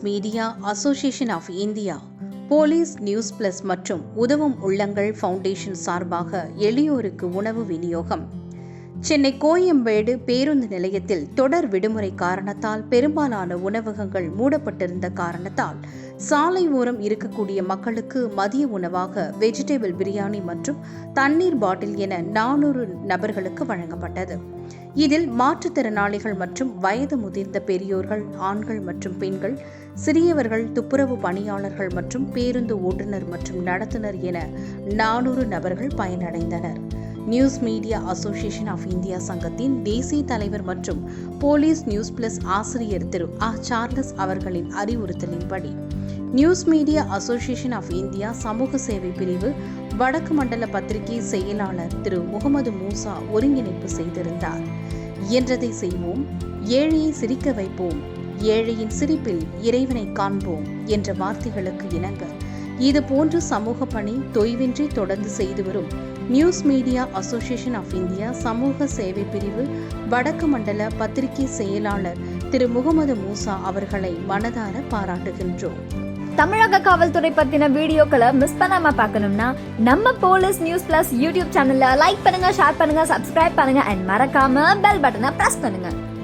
Media association of India, police news plus மற்றும் உதவும் உள்ளங்கள் ஃபவுண்டேஷன் சார்பாக எளியோருக்கு உணவு விநியோகம். சென்னை கோயம்பேடு பேருந்து நிலையத்தில் தொடர் விடுமுறை காரணத்தால் பெரும்பாலான உணவகங்கள் மூடப்பட்டிருந்த காரணத்தால் சாலை ஓரம் இருக்கக்கூடிய மக்களுக்கு மதிய உணவாக வெஜிடபிள் பிரியாணி மற்றும் தண்ணீர் பாட்டில் என 400 நபர்களுக்கு வழங்கப்பட்டது. இதில் மாற்றுத்திறனாளிகள் மற்றும் வயது முதிர்ந்த பெரியோர்கள், ஆண்கள் மற்றும் பெண்கள், சிறியவர்கள், துப்புரவு பணியாளர்கள் மற்றும் பேருந்து ஓட்டுநர் மற்றும் நடத்துனர் என 400 நபர்கள் பயனடைந்தனர். News media association of India சங்கத்தின் தேசிய தலைவர் மற்றும் போலீஸ் நியூஸ் பிளஸ் ஆசிரியர் திரு சார்லஸ் அவர்களின் அறிவுறுத்தலின்படி news media association of India சமூக சேவை பிரிவு வடக்கு மண்டல பத்திரிகை செயலாளர் திரு முகமது மூசா ஒருங்கிணைப்பு செய்திருந்தார். இயன்றதை செய்வோம், ஏழையை சிரிக்க வைப்போம், ஏழையின் சிரிப்பில் இறைவனை காண்போம் என்ற வார்த்தைகளுக்கு இணங்க இதுபோன்று சமூக பணி தொய்வின்றி தொடர்ந்து செய்து வரும் news media association of India சமூக சேவை பிரிவு வடக்கு மண்டல பத்திரிகை செயலாளர் திரு முகமது மூசா அவர்களை மனதார பாராட்டுகின்றோம். தமிழக காவல்துறை பத்தின வீடியோக்களை மிஸ் பண்ணாம பார்க்கணும்னா நம்ம போலீஸ் நியூஸ் பிளஸ் யூடியூப் சேனல்ல லைக் பண்ணுங்க, ஷேர் பண்ணுங்க, சப்ஸ்கிரைப் பண்ணுங்க அண்ட் மறக்காம பெல் பட்டனை பிரஸ் பண்ணுங்க.